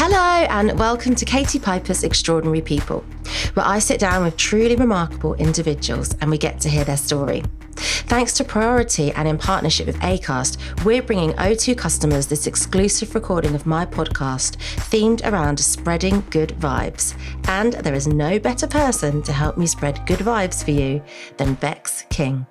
Hello and welcome to Katie Piper's Extraordinary People, where I sit down with truly remarkable individuals and we get to hear their story. Thanks to Priority and in partnership with Acast, we're bringing O2 customers this exclusive recording of my podcast themed around spreading good vibes. And there is no better person to help me spread good vibes for you than Vex King.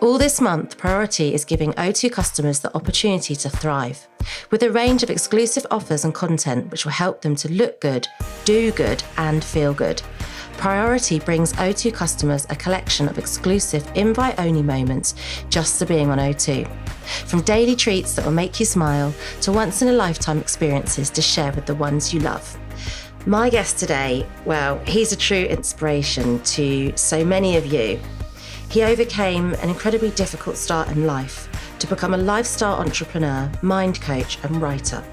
All this month, Priority is giving O2 customers the opportunity to thrive with a range of exclusive offers and content which will help them to look good, do good, and feel good. Priority brings O2 customers a collection of exclusive invite-only moments just for being on O2. From daily treats that will make you smile to once-in-a-lifetime experiences to share with the ones you love. My guest today, well, he's a true inspiration to so many of you. He overcame an incredibly difficult start in life to become a lifestyle entrepreneur, mind coach, and writer.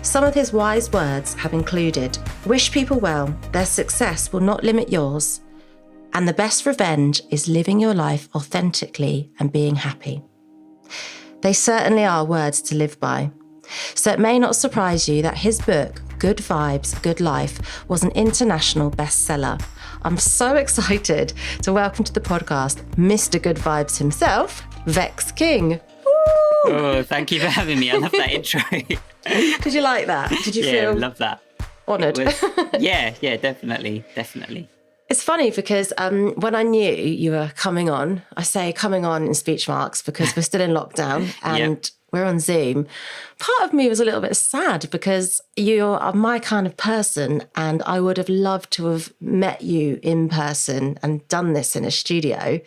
Some of his wise words have included, wish people well, their success will not limit yours, and the best revenge is living your life authentically and being happy. They certainly are words to live by. So it may not surprise you that his book, Good Vibes, Good Life, was an international bestseller. I'm so excited to welcome to the podcast Mr. Good Vibes himself, Vex King. Woo! Oh, thank you for having me. I love that intro. Did you like that? Did you feel love that. Honoured? Yeah, definitely. It's funny because when I knew you were coming on, I say coming on in speech marks because we're still in lockdown and we're on Zoom. Part of me was a little bit sad because you are my kind of person and I would have loved to have met you in person and done this in a studio.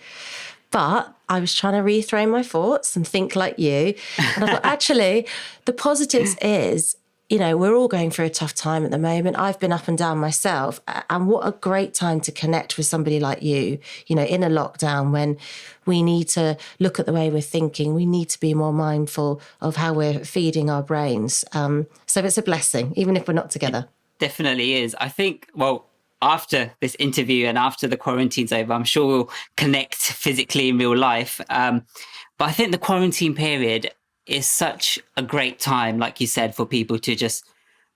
But I was trying to reframe my thoughts and think like you. And I thought, actually, the positives is, you know, we're all going through a tough time at the moment. I've been up and down myself. And what a great time to connect with somebody like you, you know, in a lockdown when we need to look at the way we're thinking. We need to be more mindful of how we're feeding our brains. So it's a blessing, even if we're not together. It definitely is. I think, well, after this interview and after the quarantine's over, I'm sure we'll connect physically in real life. But I think the quarantine period is such a great time, like you said, for people to just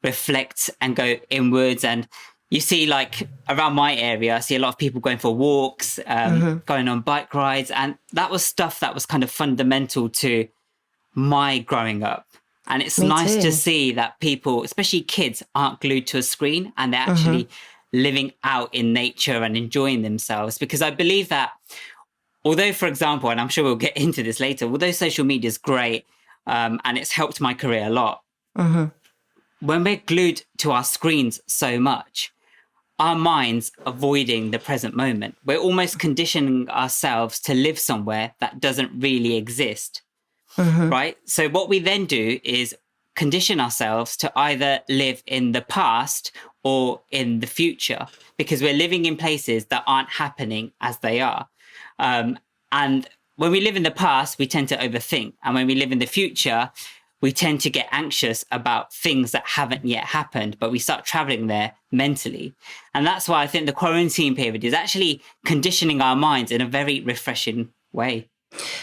reflect and go inwards. And you see, like around my area, I see a lot of people going for walks, going on bike rides. And that was stuff that was kind of fundamental to my growing up. And it's nice to see that people, especially kids, aren't glued to a screen and they're actually living out in nature and enjoying themselves. Because I believe that although, for example, and I'm sure we'll get into this later, although social media is great and it's helped my career a lot, when we're glued to our screens so much, our minds avoiding the present moment. We're almost conditioning ourselves to live somewhere that doesn't really exist, right? So what we then do is condition ourselves to either live in the past or in the future, because we're living in places that aren't happening as they are. And when we live in the past, we tend to overthink. And when we live in the future, we tend to get anxious about things that haven't yet happened, but we start traveling there mentally. And that's why I think the quarantine period is actually conditioning our minds in a very refreshing way.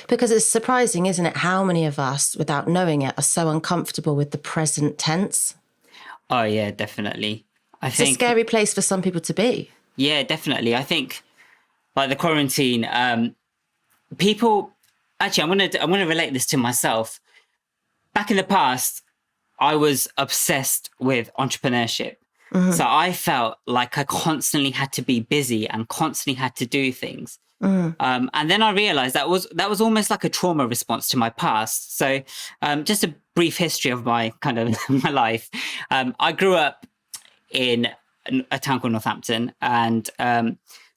Because it's surprising, isn't it, how many of us, without knowing it, are so uncomfortable with the present tense? Oh, yeah, definitely. It's a scary place for some people to be. Yeah, definitely. I think, like the quarantine, people... Actually, I'm gonna relate this to myself. Back in the past, I was obsessed with entrepreneurship. So I felt like I constantly had to be busy and constantly had to do things. And then I realized that was almost like a trauma response to my past. So just a brief history of my my life. I grew up in a town called Northampton, and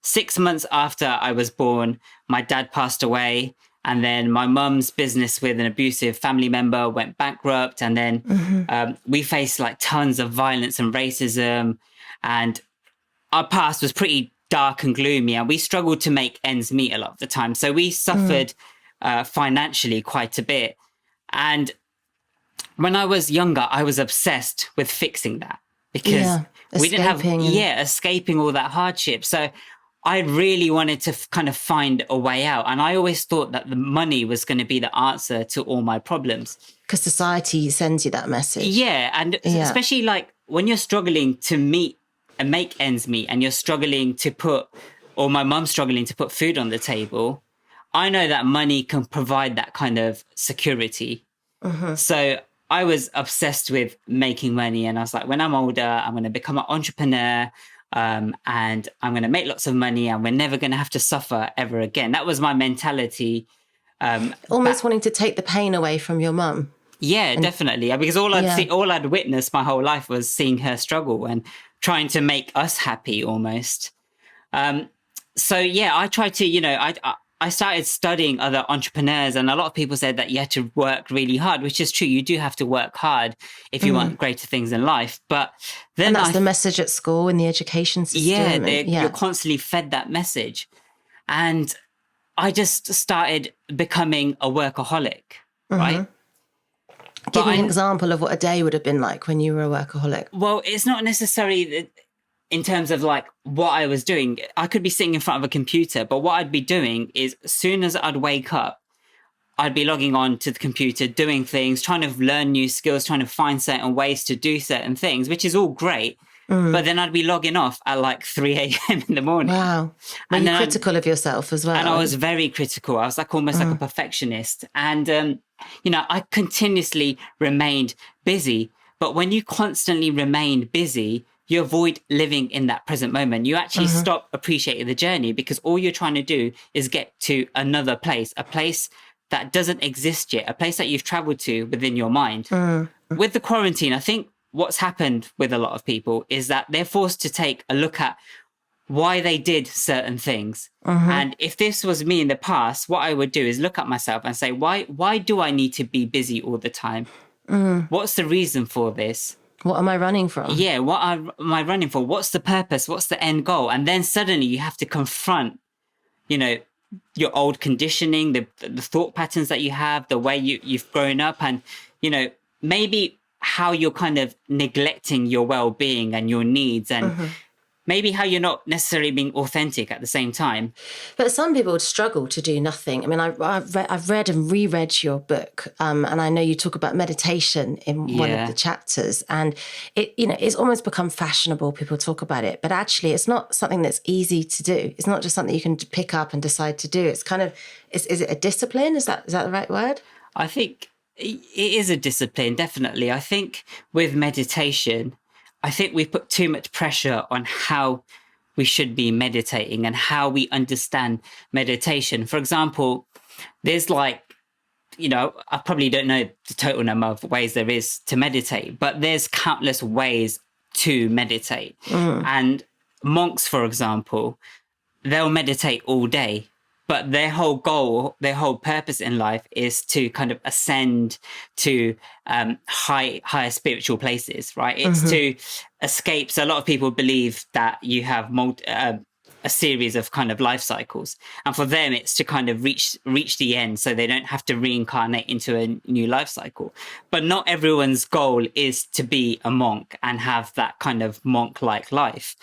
6 months after I was born, my dad passed away. And then my mum's business with an abusive family member went bankrupt. And then we faced like tons of violence and racism. And our past was pretty dark and gloomy. And we struggled to make ends meet a lot of the time. So we suffered financially quite a bit. And when I was younger, I was obsessed with fixing that. Because we didn't have, escaping all that hardship. So I really wanted to kind of find a way out. And I always thought that the money was going to be the answer to all my problems. Because society sends you that message. Yeah. And especially like when you're struggling to meet and make ends meet, and you're struggling to put, or my mum's struggling to put food on the table, I know that money can provide that kind of security. So I was obsessed with making money, and I was like, when I'm older, I'm going to become an entrepreneur, and I'm going to make lots of money, and we're never going to have to suffer ever again. That was my mentality. Almost wanting to take the pain away from your mum. Yeah, definitely. Because all I'd witnessed my whole life was seeing her struggle and trying to make us happy almost. So yeah, I tried to, I started studying other entrepreneurs, and a lot of people said that you had to work really hard, which is true. You do have to work hard if you want greater things in life. But then and that's the message at school in the education system. You're constantly fed that message. And I just started becoming a workaholic, right? Give me an example of what a day would have been like when you were a workaholic. Well, it's not necessarily in terms of like what I was doing. I could be sitting in front of a computer, but what I'd be doing is as soon as I'd wake up, I'd be logging on to the computer, doing things, trying to learn new skills, trying to find certain ways to do certain things, which is all great. But then I'd be logging off at like 3 a.m. in the morning. Wow. Were you critical of yourself as well? And I was very critical. I was like almost like a perfectionist. And, I continuously remained busy. But when you constantly remain busy, you avoid living in that present moment. You actually stop appreciating the journey, because all you're trying to do is get to another place, a place that doesn't exist yet, a place that you've traveled to within your mind. With the quarantine, I think what's happened with a lot of people is that they're forced to take a look at why they did certain things. And if this was me in the past, what I would do is look at myself and say, why do I need to be busy all the time? What's the reason for this? What am I running from? Yeah, what am I running for? What's the purpose? What's the end goal? And then suddenly you have to confront, your old conditioning, the thought patterns that you have, the way you've grown up, and, maybe how you're kind of neglecting your well-being and your needs, and maybe how you're not necessarily being authentic at the same time. But some people would struggle to do nothing. I mean, I've read and reread your book, and I know you talk about meditation in one of the chapters, and it's almost become fashionable. People talk about it, but actually it's not something that's easy to do. It's not just something you can pick up and decide to do. It's kind of, is it a discipline? Is that the right word? I think it is a discipline, definitely. I think with meditation, I think we put too much pressure on how we should be meditating and how we understand meditation. For example, there's I probably don't know the total number of ways there is to meditate, but there's countless ways to meditate. And monks, for example, they'll meditate all day. But their whole goal, their whole purpose in life is to kind of ascend to higher spiritual places, right? It's to escape. So a lot of people believe that you have a series of kind of life cycles. And for them, it's to kind of reach the end so they don't have to reincarnate into a new life cycle. But not everyone's goal is to be a monk and have that kind of monk-like life.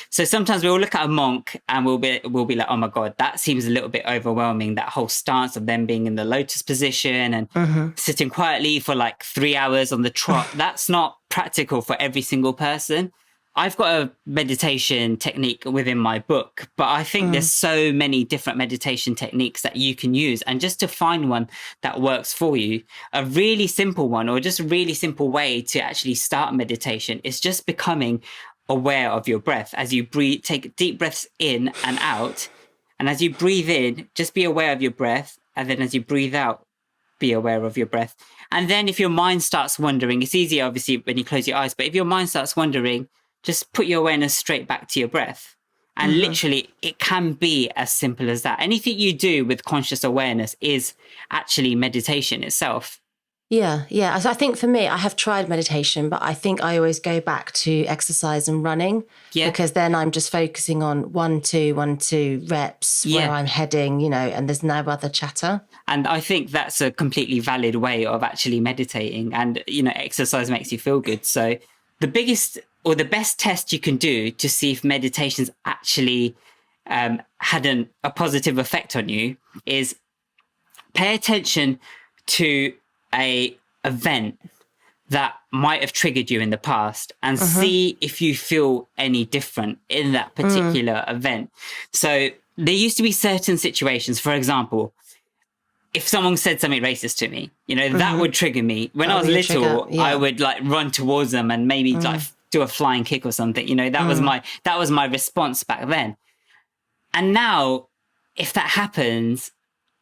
So sometimes we'll look at a monk and we'll be like, oh my God, that seems a little bit overwhelming. That whole stance of them being in the lotus position and sitting quietly for like 3 hours on the trot. That's not practical for every single person. I've got a meditation technique within my book, but I think there's so many different meditation techniques that you can use. And just to find one that works for you, a really simple one, or just a really simple way to actually start meditation is just becoming aware of your breath. As you breathe, take deep breaths in and out. And as you breathe in, just be aware of your breath. And then as you breathe out, be aware of your breath. And then if your mind starts wandering, it's easier, obviously, when you close your eyes, but if your mind starts wandering, just put your awareness straight back to your breath. And literally, it can be as simple as that. Anything you do with conscious awareness is actually meditation itself. Yeah. So I think for me, I have tried meditation, but I think I always go back to exercise and running because then I'm just focusing on 1, 2, 1, 2 reps where I'm heading, and there's no other chatter. And I think that's a completely valid way of actually meditating, and, exercise makes you feel good. So the biggest or the best test you can do to see if meditation's actually had a positive effect on you is pay attention to a event that might have triggered you in the past and see if you feel any different in that particular event. So there used to be certain situations, for example, if someone said something racist to me, that would trigger me. When I was little, I would like run towards them and maybe like do a flying kick or something. That was my response back then. And now, if that happens,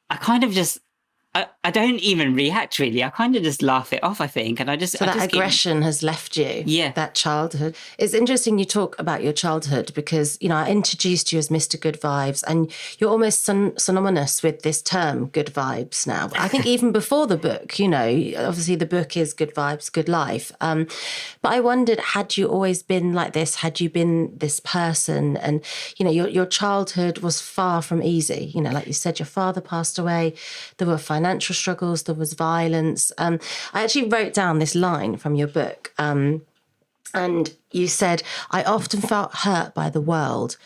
I kind of just, I don't even react really. I kind of just laugh it off, I think. And that aggression has left you. Yeah. That childhood. It's interesting you talk about your childhood because, I introduced you as Mr. Good Vibes and you're almost synonymous with this term, good vibes now. I think even before the book, obviously the book is Good Vibes, Good Life. But I wondered, had you always been like this? Had you been this person? And, your childhood was far from easy. Like you said, your father passed away. There were financial struggles, there was violence. I actually wrote down this line from your book, and you said, I often felt hurt by the world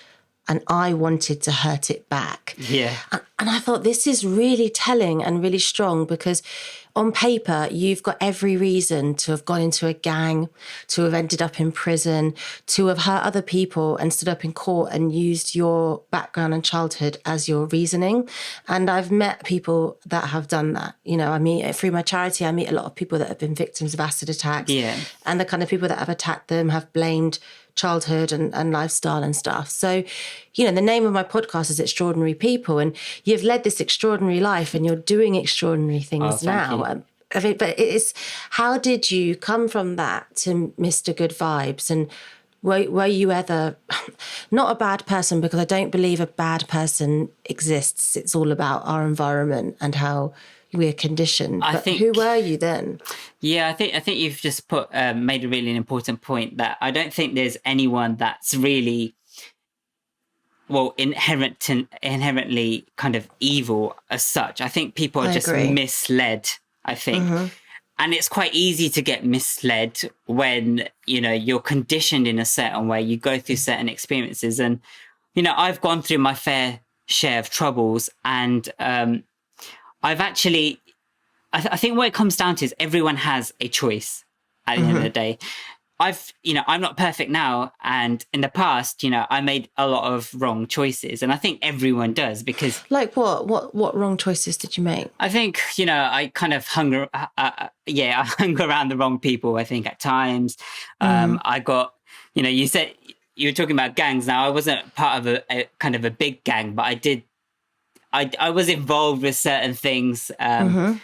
and I wanted to hurt it back. Yeah. And I thought this is really telling and really strong because on paper, you've got every reason to have gone into a gang, to have ended up in prison, to have hurt other people and stood up in court and used your background and childhood as your reasoning. And I've met people that have done that. I meet through my charity, I meet a lot of people that have been victims of acid attacks. Yeah. And the kind of people that have attacked them have blamed childhood and lifestyle and stuff. So, the name of my podcast is Extraordinary People, and you've led this extraordinary life and you're doing extraordinary things now. I mean, but it's, how did you come from that to Mr. Good Vibes? And were you ever not a bad person? Because I don't believe a bad person exists. It's all about our environment and how we're conditioned. But who were you then? Yeah, I think you've just made a really important point that I don't think there's anyone that's really inherently kind of evil as such. I think people are just misled, I think. And it's quite easy to get misled when, you're conditioned in a certain way, you go through certain experiences. And, I've gone through my fair share of troubles and I've actually, I think what it comes down to is everyone has a choice at the end of the day. I'm not perfect now. And in the past, I made a lot of wrong choices. And I think everyone does because... Like what wrong choices did you make? I think, I kind of I hung around the wrong people, I think, at times. I got, you said, you were talking about gangs. Now, I wasn't part of a kind of a big gang, but I was involved with certain things that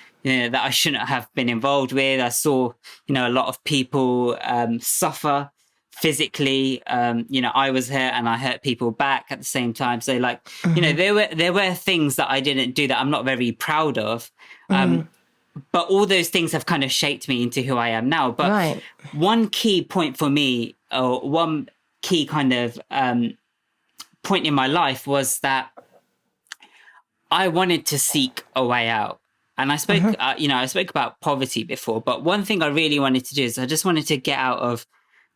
I shouldn't have been involved with. I saw, a lot of people suffer physically. I was hurt and I hurt people back at the same time. So there were things that I didn't do that I'm not very proud of. But all those things have kind of shaped me into who I am now. But one key point for me, or one key kind of point in my life was that I wanted to seek a way out. And I spoke, I spoke about poverty before, but one thing I really wanted to do is I just wanted to get out of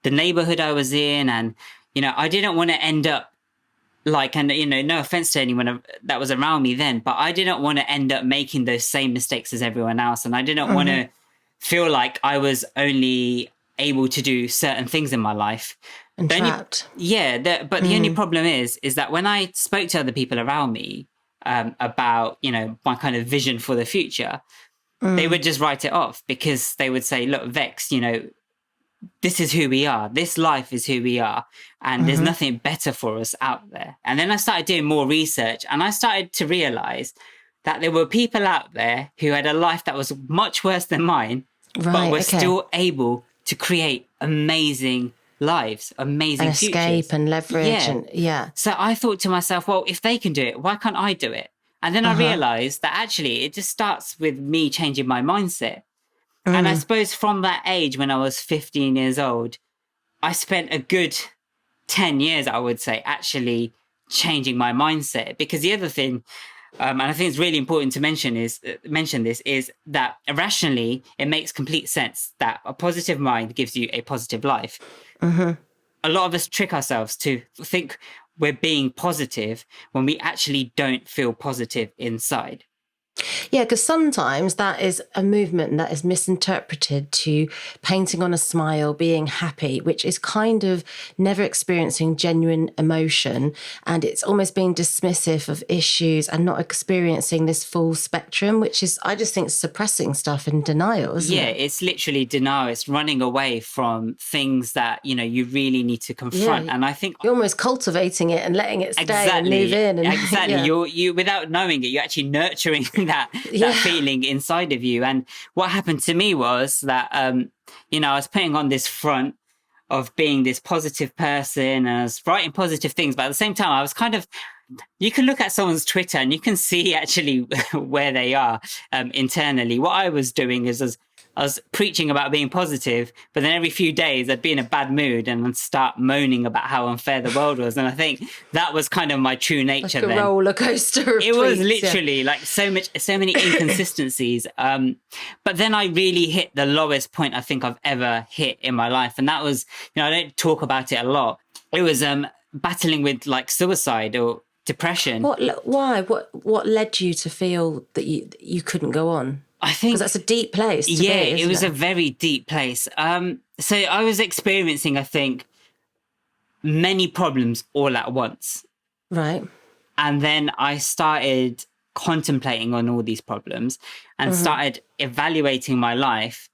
the neighborhood I was in. And, I didn't want to end up no offense to anyone that was around me then, but I didn't want to end up making those same mistakes as everyone else. And I didn't want to feel like I was only able to do certain things in my life. And trapped. The only problem is that when I spoke to other people around me, about, my kind of vision for the future, they would just write it off because they would say, look, Vex, this is who we are. This life is who we are. And there's nothing better for us out there. And then I started doing more research and I started to realize that there were people out there who had a life that was much worse than mine, but were still able to create amazing lives, amazing and futures. Escape and leverage. So I thought to myself, well, if they can do it, why can't I do it? And then I realized that actually it just starts with me changing my mindset. And I suppose from that age, when I was 15 years old, I spent a good 10 years, I would say, actually changing my mindset. Because the other thing, and I think it's really important to mention this, is that rationally, it makes complete sense that a positive mind gives you a positive life. A lot of us trick ourselves to think, we're being positive when we actually don't feel positive inside. Yeah, because sometimes that is a movement that is misinterpreted to painting on a smile, being happy, which is kind of never experiencing genuine emotion. And it's almost being dismissive of issues and not experiencing this full spectrum, which is, I just think, suppressing stuff and denial, isn't it? It's literally denial. It's running away from things that, you really need to confront. And I think you're almost cultivating it and letting it stay and move in. And, exactly. You without knowing it, you're actually nurturing that feeling inside of you. And what happened to me was that, I was putting on this front of being this positive person, and I was writing positive things, but at the same time, I was kind of, you can look at someone's Twitter and you can see actually where they are internally. What I was doing is I was preaching about being positive, but then every few days I'd be in a bad mood and I'd start moaning about how unfair the world was. And I think that was kind of my true nature. Like a roller coaster of it tweets, was literally like so many inconsistencies. But then I really hit the lowest point I think I've ever hit in my life. And that was, I don't talk about it a lot. It was battling with like suicide or depression. Why? What led you to feel that you couldn't go on? I think because that's a deep place to be, it was a very deep place. So I was experiencing, I think, many problems all at once. Right. And then I started contemplating on all these problems and started evaluating my life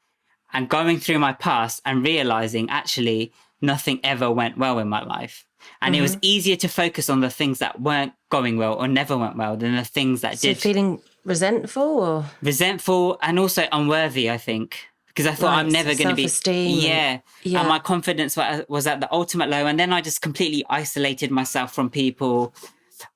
and going through my past and realizing actually nothing ever went well in my life. And it was easier to focus on the things that weren't going well or never went well than the things that did. So feeling resentful and also unworthy, I think, because I thought I'm never going to be. Self-esteem. And my confidence was at the ultimate low. And then I just completely isolated myself from people.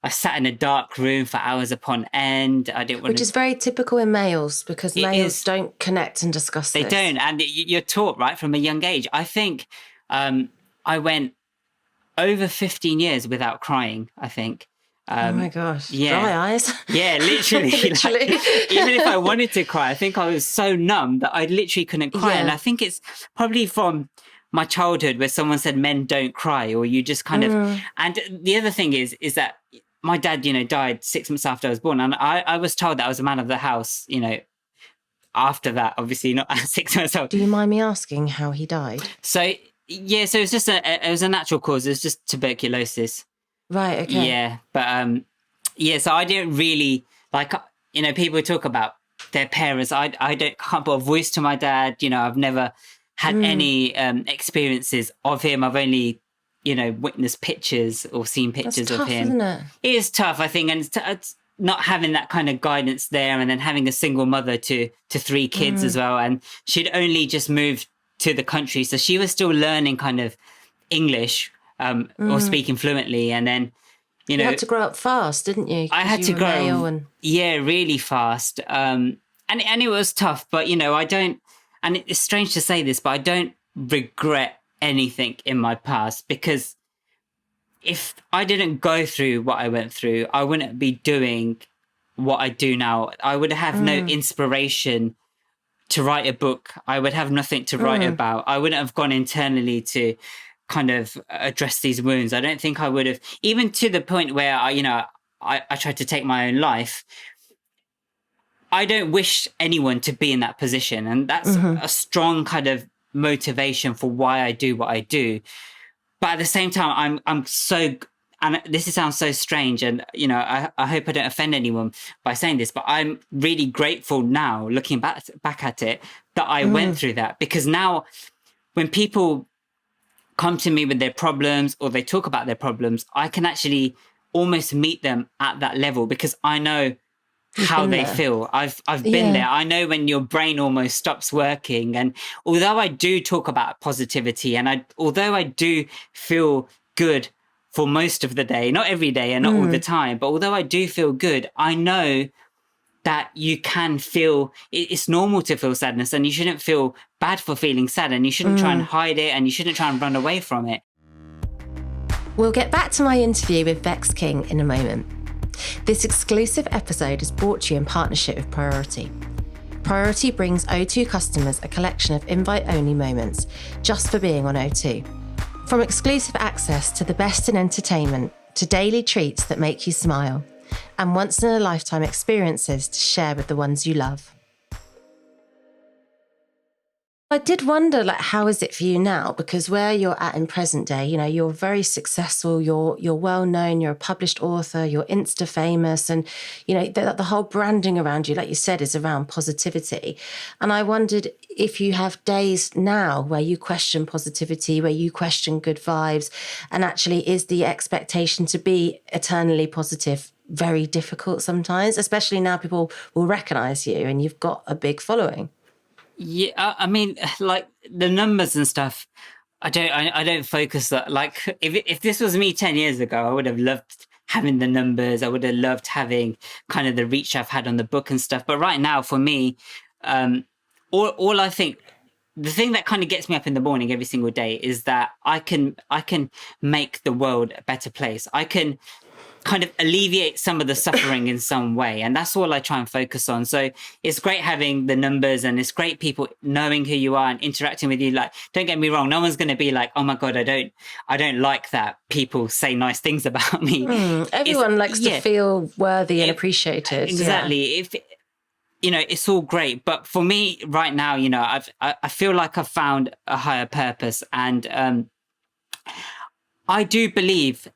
I sat in a dark room for hours upon end. I didn't want Which is very typical in males, because males don't connect and discuss this. They don't. And you're taught, right, from a young age. I think I went over 15 years without crying, I think. Oh my gosh. Dry eyes. Yeah, literally. Literally. Like, even if I wanted to cry, I think I was so numb that I literally couldn't cry. And I think it's probably from my childhood where someone said men don't cry, or you just kind of... And the other thing is that my dad, died 6 months after I was born. And I was told that I was a man of the house, after that, obviously not at 6 months old. Do you mind me asking how he died? So it was just it was a natural cause. It was just tuberculosis. Right, okay. Yeah, but so I didn't really, people talk about their parents. I can't put a voice to my dad. I've never had any experiences of him. I've only, witnessed pictures or seen pictures That's tough, of him. Isn't it? It is tough, I think, and it's not having that kind of guidance there, and then having a single mother to 3 kids as well. And she'd only just moved to the country, so she was still learning kind of English. Or speaking fluently, and then you had to grow up fast, didn't you? I had to grow, really fast, and it was tough. But I don't, and it's strange to say this, but I don't regret anything in my past, because if I didn't go through what I went through, I wouldn't be doing what I do now. I would have no inspiration to write a book. I would have nothing to write about. I wouldn't have gone internally to kind of address these wounds. I don't think I would have, even to the point where I tried to take my own life. I don't wish anyone to be in that position, and that's a strong kind of motivation for why I do what I do. But at the same time, I'm so, and this sounds so strange, and I hope I don't offend anyone by saying this, but I'm really grateful now, looking back at it, that I went through that, because now when people come to me with their problems or they talk about their problems, I can actually almost meet them at that level, because I know how they feel. I've been there. I know when your brain almost stops working. And although I do talk about positivity, and although I do feel good for most of the day, not every day and not all the time, but although I do feel good, I know that you can feel, it's normal to feel sadness, and you shouldn't feel bad for feeling sad, and you shouldn't try and hide it, and you shouldn't try and run away from it. We'll get back to my interview with Vex King in a moment. This exclusive episode is brought to you in partnership with Priority. Priority brings O2 customers a collection of invite-only moments just for being on O2. From exclusive access to the best in entertainment, to daily treats that make you smile, and once-in-a-lifetime experiences to share with the ones you love. I did wonder, like, how is it for you now? Because where you're at in present day, you know, you're very successful, you're well known, you're a published author, you're Insta famous, and you know the whole branding around you, like you said, is around positivity. And I wondered if you have days now where you question positivity, where you question good vibes, and actually is the expectation to be eternally positive very difficult sometimes, especially now people will recognize you and you've got a big following. Yeah, I mean, like the numbers and stuff. I don't focus that. Like, if this was me 10 years ago, I would have loved having the numbers. I would have loved having kind of the reach I've had on the book and stuff. But right now, for me, all I think, the thing that kind of gets me up in the morning every single day is that I can make the world a better place. I can kind of alleviate some of the suffering in some way, and that's all I try and focus on. So it's great having the numbers, and it's great people knowing who you are and interacting with you. Like, don't get me wrong, no one's going to be like, oh my god, I don't like that people say nice things about me. Everyone likes to feel worthy and appreciated. Exactly. If you know, it's all great, but for me right now, you know, I feel like I've found a higher purpose, and I do believe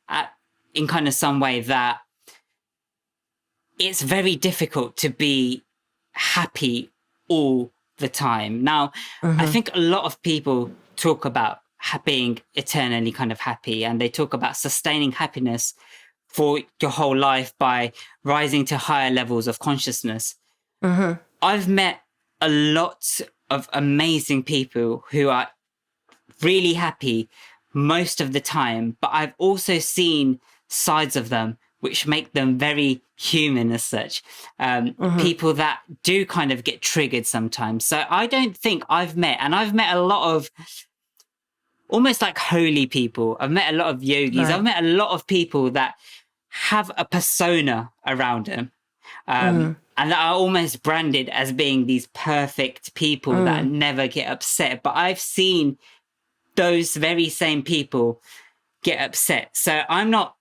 in kind of some way that it's very difficult to be happy all the time. Now, I think a lot of people talk about being eternally kind of happy, and they talk about sustaining happiness for your whole life by rising to higher levels of consciousness. I've met a lot of amazing people who are really happy most of the time, but I've also seen sides of them which make them very human as such. People that do kind of get triggered sometimes. So I don't think I've met a lot of almost like holy people. I've met a lot of yogis. Right. I've met a lot of people that have a persona around them. And that are almost branded as being these perfect people that never get upset. But I've seen those very same people get upset. So I'm not,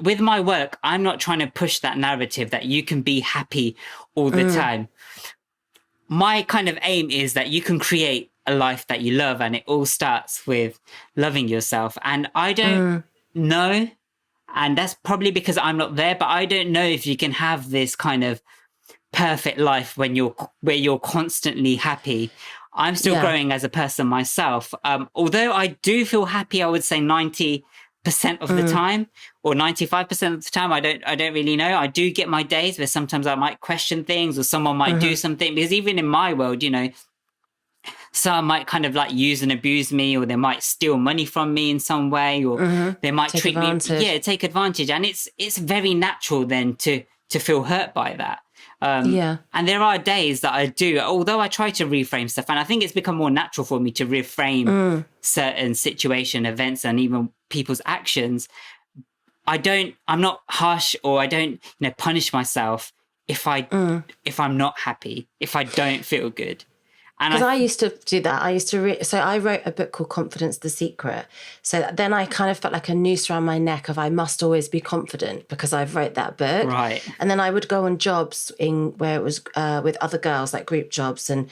with my work, I'm not trying to push that narrative that you can be happy all the time. My kind of aim is that you can create a life that you love, and it all starts with loving yourself. And I don't know, and that's probably because I'm not there, but I don't know if you can have this kind of perfect life where you're constantly happy. I'm still growing as a person myself. Although I do feel happy, I would say 90% of the time, or 95% of the time. I don't really know. I do get my days where sometimes I might question things, or someone might do something, because even in my world, you know, someone might kind of like use and abuse me, or they might steal money from me in some way, or they might take advantage. And it's very natural then to feel hurt by that. And there are days that I do, although I try to reframe stuff, and I think it's become more natural for me to reframe certain situation, events, and even people's actions. I'm not harsh, or I don't, you know, punish myself if I'm not happy, if I don't feel good. Because I used to do that. So I wrote a book called Confidence, the Secret. So then I kind of felt like a noose around my neck of I must always be confident because I've wrote that book. Right. And then I would go on jobs where it was with other girls, like group jobs, and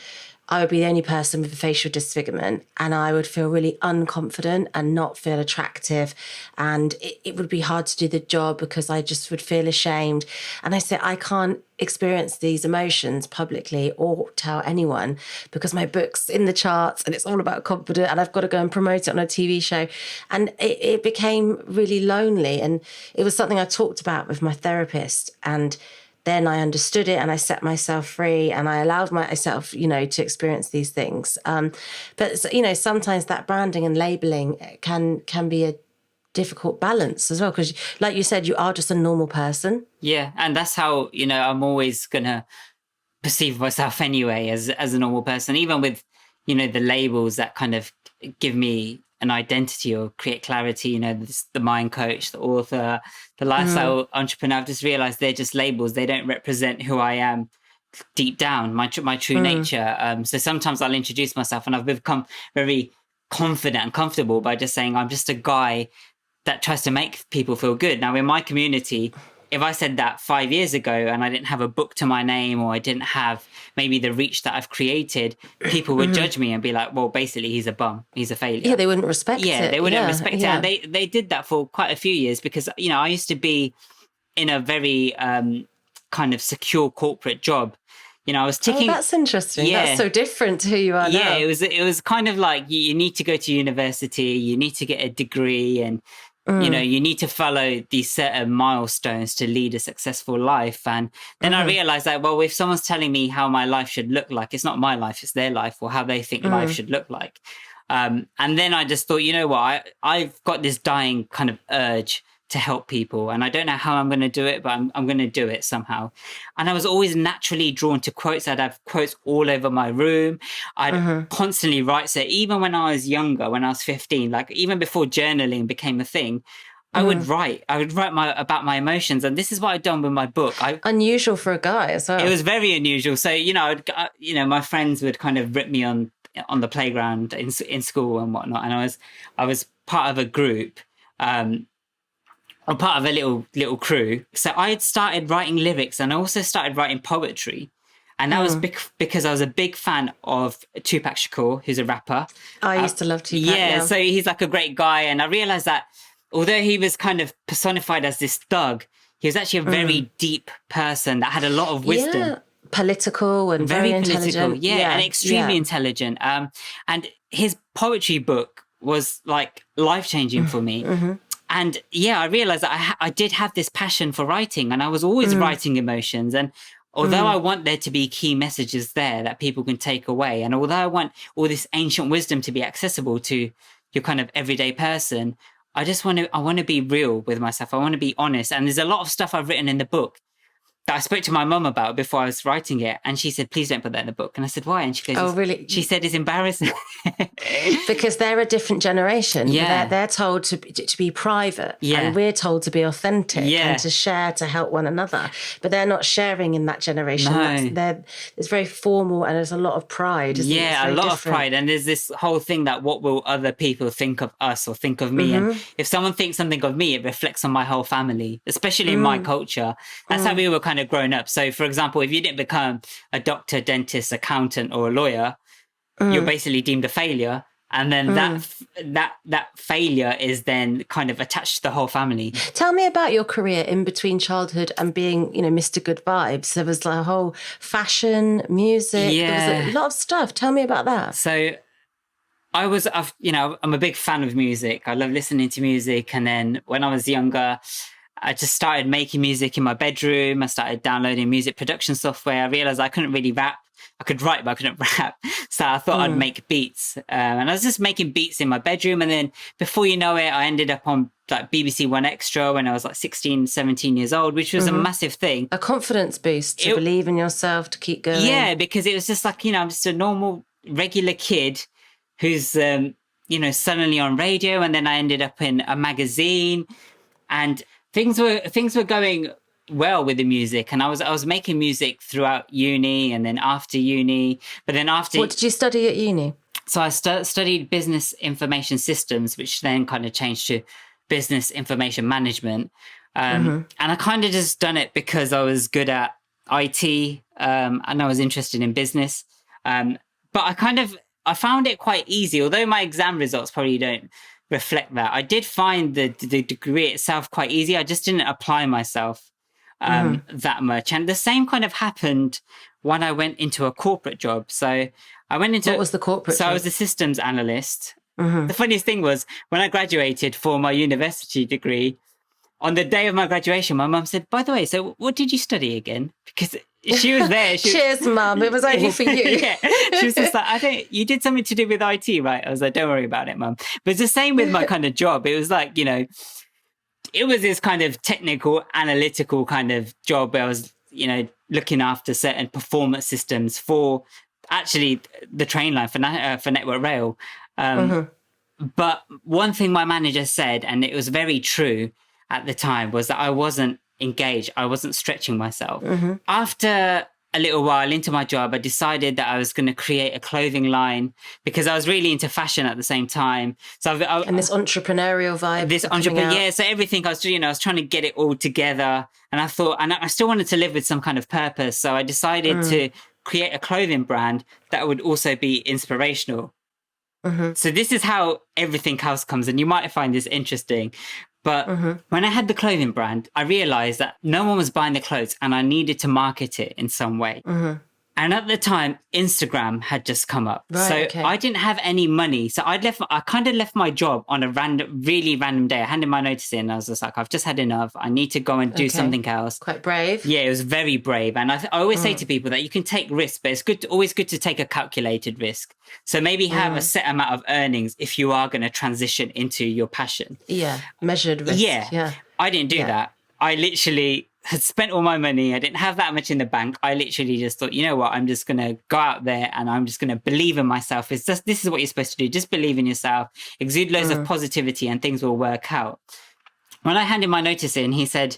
I would be the only person with a facial disfigurement, and I would feel really unconfident and not feel attractive. And it would be hard to do the job because I just would feel ashamed. And I said, I can't experience these emotions publicly or tell anyone because my book's in the charts and it's all about confidence, and I've got to go and promote it on a TV show. And it became really lonely. And it was something I talked about with my therapist, and then I understood it and I set myself free and I allowed myself, you know, to experience these things. But, you know, sometimes that branding and labeling can be a difficult balance as well, because like you said, you are just a normal person. Yeah. And that's how, you know, I'm always going to perceive myself anyway as a normal person, even with, you know, the labels that kind of give me an identity or create clarity, you know, the mind coach, the author, the lifestyle entrepreneur. I've just realized they're just labels. They don't represent who I am deep down, my true nature. So sometimes I'll introduce myself, and I've become very confident and comfortable by just saying I'm just a guy that tries to make people feel good. Now, in my community, if I said that 5 years ago and I didn't have a book to my name, or I didn't have maybe the reach that I've created, people would judge me and be like, well, basically he's a bum, he's a failure. Yeah, they wouldn't respect it. Yeah, they wouldn't respect it. And they did that for quite a few years because, you know, I used to be in a very kind of secure corporate job. You know, I was ticking. Oh, that's interesting. Yeah. That's so different to who you are now. Yeah, it was kind of like you need to go to university, you need to get a degree, and you know, you need to follow these certain milestones to lead a successful life. And then I realized that, well, if someone's telling me how my life should look like, it's not my life, it's their life, or how they think life should look like. And then I just thought, you know what, I've got this dying kind of urge to help people. And I don't know how I'm going to do it, but I'm going to do it somehow. And I was always naturally drawn to quotes. I'd have quotes all over my room. I'd constantly write. So even when I was younger, when I was 15, like even before journaling became a thing, I would write. I would write about my emotions. And this is what I'd done with my book. Unusual for a guy as well. It was very unusual. So, you know, my friends would kind of rip me on the playground in school and whatnot. And I was part of a group, I'm part of a little crew. So I had started writing lyrics, and I also started writing poetry. And that was because I was a big fan of Tupac Shakur, who's a rapper. I used to love Tupac. Yeah, so he's like a great guy. And I realized that although he was kind of personified as this thug, he was actually a very deep person that had a lot of wisdom. Yeah. Political and very intelligent. Yeah, and extremely intelligent. And his poetry book was like life-changing for me. And yeah, I realized that I did have this passion for writing, and I was always writing emotions. And although I want there to be key messages there that people can take away, and although I want all this ancient wisdom to be accessible to your kind of everyday person, I want to be real with myself. I want to be honest. And there's a lot of stuff I've written in the book that I spoke to my mum about before I was writing it. And she said, please don't put that in the book. And I said, why? And she goes, oh, really? She said, it's embarrassing. Because they're a different generation. Yeah. They're told to be private. Yeah. And we're told to be authentic Yeah. and to share, to help one another. But they're not sharing in that generation. No. It's very formal, and there's a lot of pride. Isn't it? Yeah, a lot of pride. And there's this whole thing that what will other people think of us or think of me? And if someone thinks something of me, it reflects on my whole family, especially in my culture. That's how we were kind of grown up. So, for example, if you didn't become a doctor, dentist, accountant, or a lawyer, you're basically deemed a failure. And then that failure is then kind of attached to the whole family. Tell me about your career in between childhood and being, you know, Mr. Good Vibes. There was like a whole fashion, music. Yeah. There was a lot of stuff. Tell me about that. So I'm a big fan of music. I love listening to music. And then when I was younger, I just started making music in my bedroom. I started downloading music production software. I realized I couldn't really rap. I could write, but I couldn't rap. So I thought I'd make beats. And I was just making beats in my bedroom. And then before you know it, I ended up on like BBC One Extra when I was like 16, 17 years old, which was a massive thing. A confidence boost to believe in yourself, to keep going. Yeah, because it was just like, you know, I'm just a normal, regular kid who's, you know, suddenly on radio. And then I ended up in a magazine, and things were going well with the music, and I was making music throughout uni and then after uni. But then after, what did you study at uni? So I studied business information systems, which then kind of changed to business information management. And I kind of just done it because I was good at IT and I was interested in business. But I found it quite easy, although my exam results probably don't reflect that. I did find the degree itself quite easy. I just didn't apply myself that much. And the same kind of happened when I went into a corporate job. So I went into... What was the corporate job? I was a systems analyst. The funniest thing was when I graduated for my university degree, on the day of my graduation, my mum said, by the way, so what did you study again? Because she was there. Cheers, Mum. It was only for you. Yeah. She was just like, you did something to do with IT, right? I was like, don't worry about it, Mum. But it's the same with my kind of job. It was like, you know, it was this kind of technical, analytical kind of job where I was, you know, looking after certain performance systems for actually the train line for Network Rail. But one thing my manager said, and it was very true at the time, was that I wasn't engaged. I wasn't stretching myself. After a little while into my job, I decided that I was going to create a clothing line because I was really into fashion at the same time. So and this entrepreneurial vibe. This entrepreneur, yeah. So everything I was doing, I was trying to get it all together, and I thought, and I still wanted to live with some kind of purpose. So I decided to create a clothing brand that would also be inspirational. So this is how everything else comes, and you might find this interesting. But when I had the clothing brand, I realized that no one was buying the clothes and I needed to market it in some way. And at the time, Instagram had just come up. Right, so I didn't have any money. So I kind of left my job on a really random day. I handed my notice in. I was just like, I've just had enough. I need to go and do something else. Quite brave. Yeah, it was very brave. And I always say to people that you can take risks, but it's always good to take a calculated risk. So maybe have a set amount of earnings if you are going to transition into your passion. Yeah, measured risk. Yeah. I didn't do that. I literally had spent all my money. I didn't have that much in the bank. I literally just thought, you know what, I'm just going to go out there and I'm just going to believe in myself. This is what you're supposed to do. Just believe in yourself, exude loads of positivity and things will work out. When I handed my notice in, he said,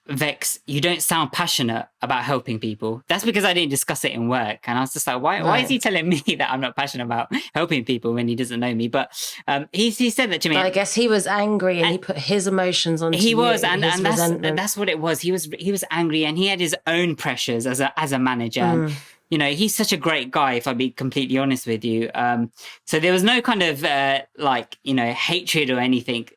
Vex, you don't sound passionate about helping people. That's because I didn't discuss it in work. And I was just like, why is he telling me that I'm not passionate about helping people when he doesn't know me? But he said that to me. But I guess he was angry and he put his emotions on He was, you, and that's what it was. He was angry and he had his own pressures as a manager. And, you know, he's such a great guy, if I be completely honest with you. So there was no kind of hatred or anything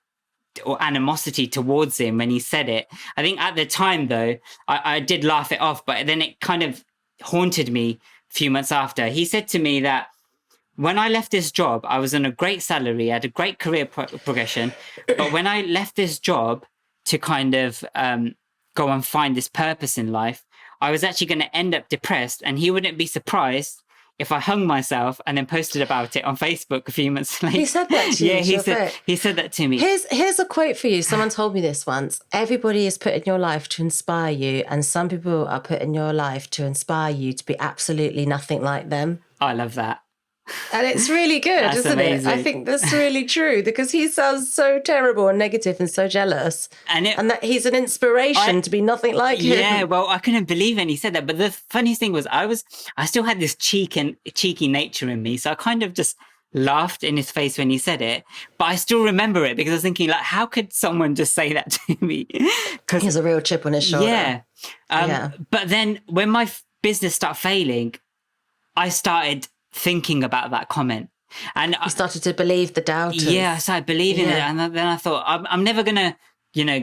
or animosity towards him when he said it. I think at the time, though, I did laugh it off, but then it kind of haunted me a few months after. He said to me that when I left this job, I was on a great salary, I had a great career progression, but when I left this job to kind of go and find this purpose in life, I was actually going to end up depressed, and he wouldn't be surprised if I hung myself and then posted about it on Facebook a few months later. He said that to you. Yeah, he said that to me. Here's a quote for you. Someone told me this once. Everybody is put in your life to inspire you, and some people are put in your life to inspire you to be absolutely nothing like them. I love that. And it's really good, isn't amazing. it? I think that's really true because he sounds so terrible and negative and so jealous. And that he's an inspiration to be nothing like him. Yeah, well, I couldn't believe when he said that. But the funniest thing was I still had this cheeky nature in me. So I kind of just laughed in his face when he said it. But I still remember it because I was thinking, like, how could someone just say that to me? Because he's a real chip on his shoulder. Yeah. But then when my business started failing, I started thinking about that comment, and you started to believe the doubters. Yeah, I started believing it, and then I thought I'm never gonna,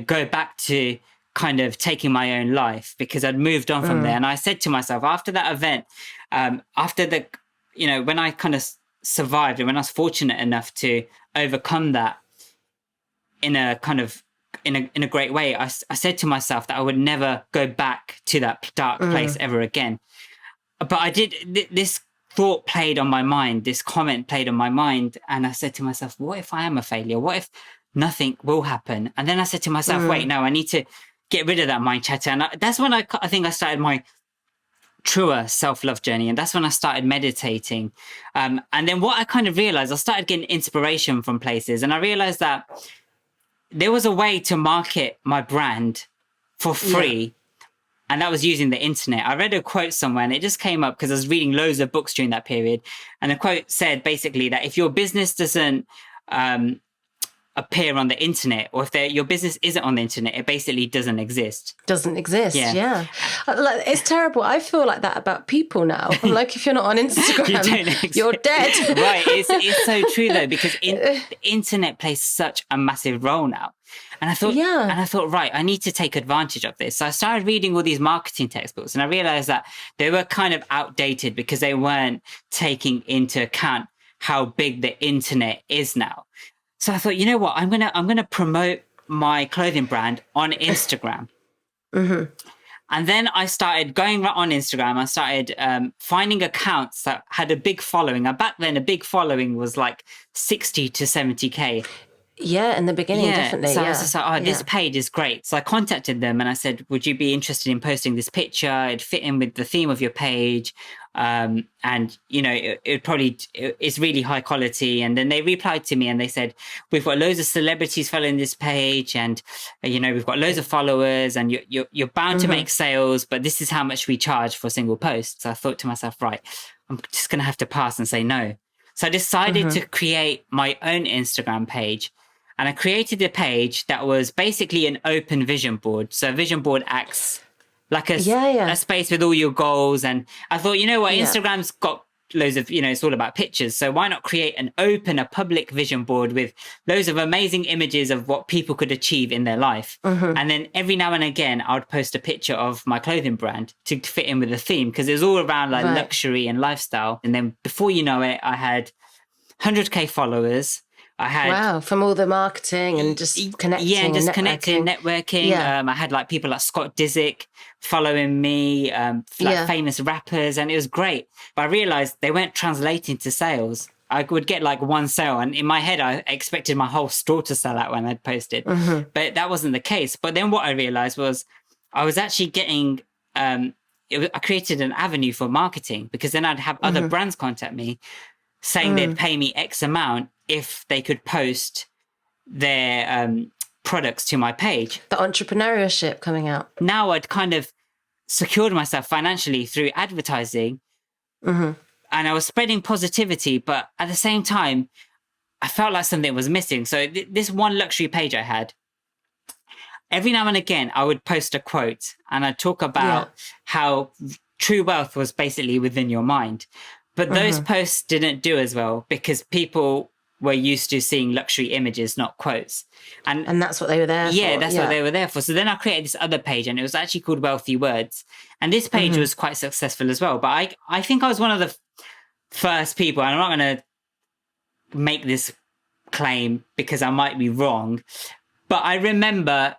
go back to kind of taking my own life because I'd moved on from there. And I said to myself after that event, after the, when I kind of survived and when I was fortunate enough to overcome that in a kind of in a great way, I said to myself that I would never go back to that dark place ever again. But I did this. Thought played on my mind, this comment played on my mind, and I said to myself, what if I am a failure? What if nothing will happen? And then I said to myself, wait, no, I need to get rid of that mind chatter. And that's when I think I started my truer self-love journey, and that's when I started meditating. And then what I kind of realized, I started getting inspiration from places, and I realized that there was a way to market my brand for free. Yeah. And that was using the internet. I read a quote somewhere and it just came up because I was reading loads of books during that period. And the quote said basically that if your business doesn't appear on the internet, or if your business isn't on the internet, it basically doesn't exist. Doesn't exist, yeah. It's terrible. I feel like that about people now. I'm like, if you're not on Instagram, you're dead. Right, it's so true though, because the internet plays such a massive role now. And I thought, right, I need to take advantage of this. So I started reading all these marketing textbooks, and I realized that they were kind of outdated because they weren't taking into account how big the internet is now. So I thought, you know what, I'm gonna promote my clothing brand on Instagram. And then I started going right on Instagram. I started finding accounts that had a big following. And back then, a big following was like 60 to 70K. Yeah, in the beginning, Yeah. definitely. So I was Yeah. just like, oh, this Yeah. page is great. So I contacted them and I said, would you be interested in posting this picture? It'd fit in with the theme of your page. And, you know, it's really high quality. And then they replied to me and they said, we've got loads of celebrities following this page and, you know, we've got loads of followers and you're bound to make sales, but this is how much we charge for a single post. So I thought to myself, right, I'm just going to have to pass and say no. So I decided to create my own Instagram page. And I created a page that was basically an open vision board. So a vision board acts like a space with all your goals. And I thought, you know what, Instagram's got loads of, you know, it's all about pictures. So why not create a public vision board with loads of amazing images of what people could achieve in their life. And then every now and again, I would post a picture of my clothing brand to fit in with the theme because it was all around like luxury and lifestyle. And then before you know it, I had 100K followers. I had from all the marketing and just connecting, and just networking. connecting, networking. Yeah. I had like people like Scott Disick following me, like famous rappers, and it was great. But I realized they weren't translating to sales. I would get like one sale, and in my head, I expected my whole store to sell out when I'd posted, but that wasn't the case. But then what I realized was I was actually getting. I created an avenue for marketing because then I'd have other brands contact me saying they'd pay me X amount if they could post their products to my page. The entrepreneurship coming out. Now I'd kind of secured myself financially through advertising and I was spreading positivity, but at the same time, I felt like something was missing. So this one luxury page I had, every now and again, I would post a quote and I'd talk about how true wealth was basically within your mind. But those posts didn't do as well because people were used to seeing luxury images, not quotes. And that's what they were there for. Yeah, that's what they were there for. So then I created this other page and it was actually called Wealthy Words. And this page was quite successful as well. But I think I was one of the first people, and I'm not going to make this claim because I might be wrong, but I remember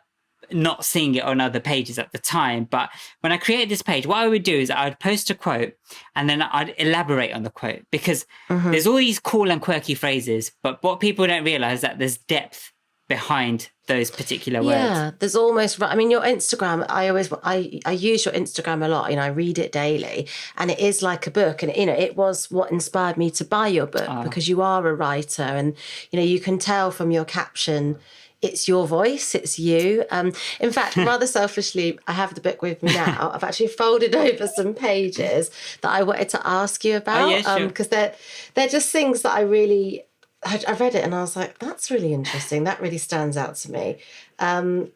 not seeing it on other pages at the time. But when I created this page, what I would do is I'd post a quote and then I'd elaborate on the quote because there's all these cool and quirky phrases, but what people don't realize is that there's depth behind those particular words. Yeah, there's almost, I mean, your Instagram, I use your Instagram a lot, you know, I read it daily and it is like a book, and, you know, it was what inspired me to buy your book because you are a writer and, you know, you can tell from your caption, it's your voice, it's you. In fact, rather selfishly, I have the book with me now. I've actually folded over some pages that I wanted to ask you about because they're just things that I read it and I was like, that's really interesting. That really stands out to me. So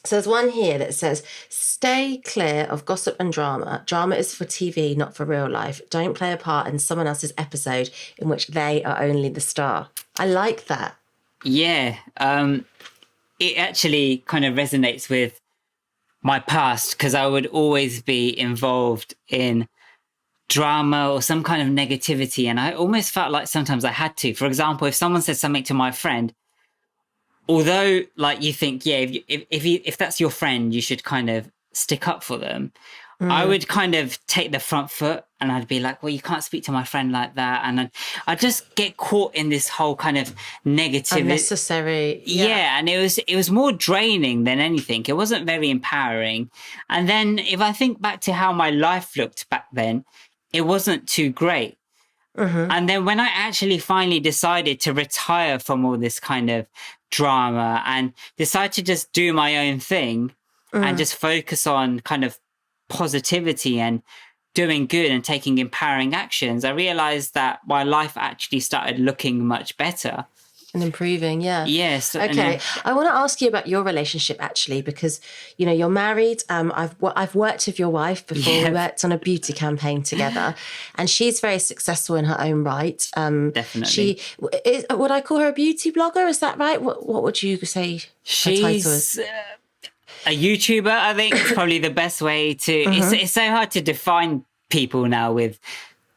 there's one here that says, stay clear of gossip and drama. Drama is for TV, not for real life. Don't play a part in someone else's episode in which they are only the star. I like that. Yeah. It actually kind of resonates with my past because I would always be involved in drama or some kind of negativity. And I almost felt like sometimes I had to. For example, if someone said something to my friend, although like you think, yeah, if that's your friend, you should kind of stick up for them. I would kind of take the front foot and I'd be like, well, you can't speak to my friend like that. And I'd just get caught in this whole kind of negative. Unnecessary. Yeah. And it was more draining than anything. It wasn't very empowering. And then if I think back to how my life looked back then, it wasn't too great. And then when I actually finally decided to retire from all this kind of drama and decide to just do my own thing and just focus on kind of positivity and doing good and taking empowering actions, I realized that my life actually started looking much better. And improving, yeah. Yes. Okay. I want to ask you about your relationship actually, because, you know, you're married. I've worked with your wife before. We worked on a beauty campaign together and she's very successful in her own right. Definitely. Would I call her a beauty blogger? Is that right? What would you say her title is? A YouTuber, I think, is probably the best way to... It's so hard to define people now with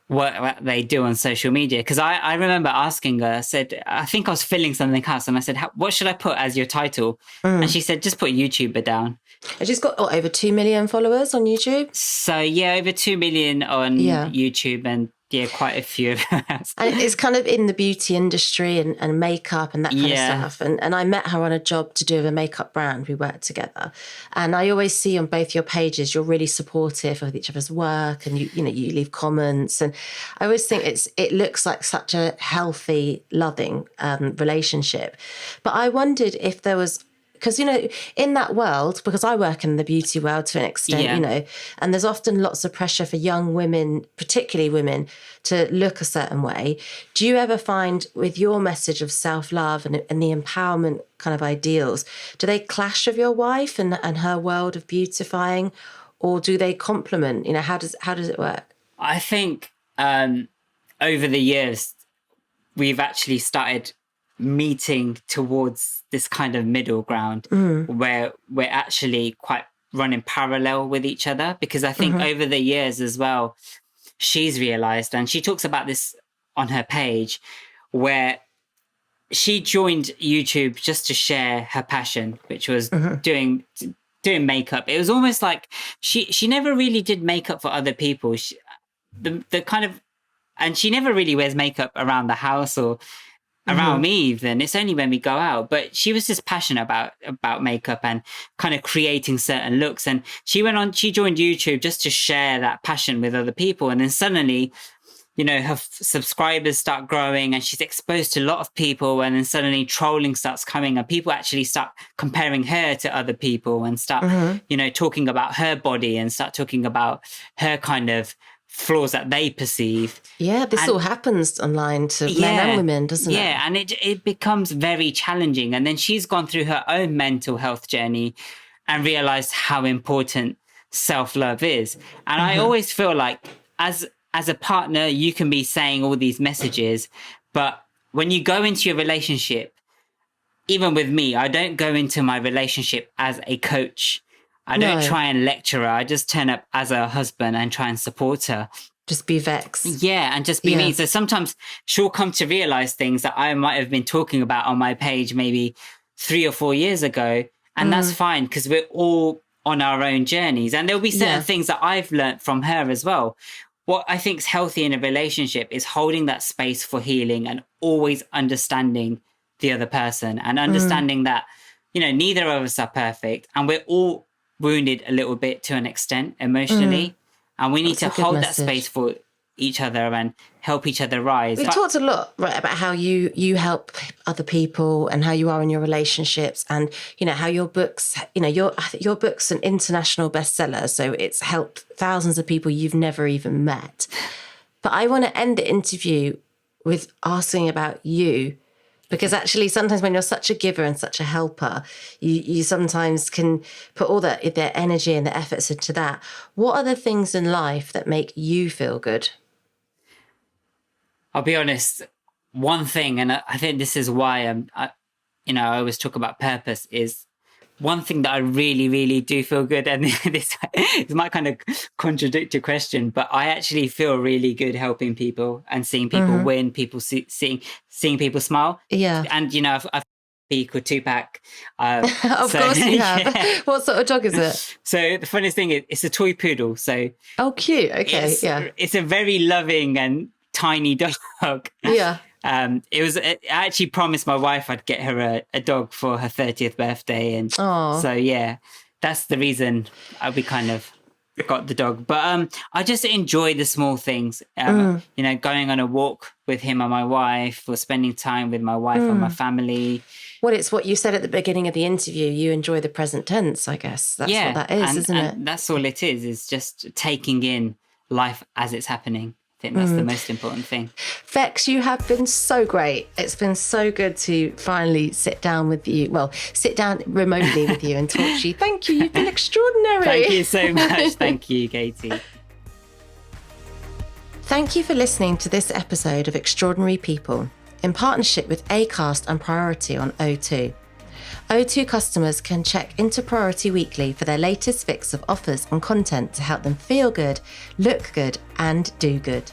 what they do on social media. Because I remember asking her, I think I was filling something else, and I said, what should I put as your title? And she said, just put YouTuber down. And she's got over 2 million followers on YouTube? So, yeah, over 2 million on YouTube. And Yeah, quite a few. And it's kind of in the beauty industry and makeup and that kind of stuff. And I met her on a job to do with a makeup brand. We worked together. And I always see on both your pages, you're really supportive of each other's work, and you leave comments. And I always think it looks like such a healthy, loving relationship. But I wondered if there was, because, in that world, because I work in the beauty world to an extent, and there's often lots of pressure for young women, particularly women, to look a certain way. Do you ever find with your message of self-love and the empowerment kind of ideals, do they clash with your wife and her world of beautifying, or do they complement? How does it work? I think over the years, we've actually started meeting towards this kind of middle ground where we're actually quite running parallel with each other, because I think over the years as well, she's realized, and she talks about this on her page, where she joined YouTube just to share her passion, which was doing makeup. It was almost like she never really did makeup for other people. And she never really wears makeup around the house or around me even. It's only when we go out. But she was just passionate about makeup and kind of creating certain looks. And she joined YouTube just to share that passion with other people. And then suddenly, her subscribers start growing and she's exposed to a lot of people. And then suddenly trolling starts coming and people actually start comparing her to other people and start, talking about her body and start talking about her kind of flaws that they perceive. Yeah, this all happens online to men and women, doesn't it? Yeah, and it becomes very challenging. And then she's gone through her own mental health journey and realized how important self-love is. And I always feel like as a partner, you can be saying all these messages, but when you go into your relationship, even with me, I don't go into my relationship as a coach. I don't try and lecture her. I just turn up as a husband and try and support her. Just be Vex. Yeah, and just be me. So sometimes she'll come to realize things that I might have been talking about on my page maybe 3 or 4 years ago. And that's fine, because we're all on our own journeys. And there'll be certain things that I've learned from her as well. What I think is healthy in a relationship is holding that space for healing and always understanding the other person and understanding that, neither of us are perfect and we're all wounded a little bit to an extent emotionally, and we need to hold that space for each other and help each other rise. We've talked a lot, right, about how you help other people and how you are in your relationships, and how your books, your book's an international bestseller, so it's helped thousands of people you've never even met. But I want to end the interview with asking about you. Because actually, sometimes when you're such a giver and such a helper, you sometimes can put all their energy and the efforts into that. What are the things in life that make you feel good? I'll be honest, one thing, and I think this is why I always talk about purpose, is one thing that I really, really do feel good. And this might kind of contradict your question, but I actually feel really good helping people and seeing people win, people seeing people smile. Yeah. And, I've called Tupac. Of course you have. Yeah. What sort of dog is it? So the funniest thing is it's a toy poodle. So cute. Okay. It's a very loving and tiny dog. Yeah. I actually promised my wife I'd get her a dog for her 30th birthday. And so, that's the reason we kind of got the dog. But I just enjoy the small things, going on a walk with him and my wife, or spending time with my wife and my family. Well, it's what you said at the beginning of the interview. You enjoy the present tense, I guess. That's what that is, isn't it? That's all it is just taking in life as it's happening. I think that's the most important thing. Vex, you have been so great. It's been so good to finally sit down remotely with you and talk to you. Thank you. You've been extraordinary. Thank you so much. Thank you, Katie. Thank you for listening to this episode of Extraordinary People in partnership with Acast and Priority on O2. O2 customers can check into Priority weekly for their latest fix of offers and content to help them feel good, look good, and do good.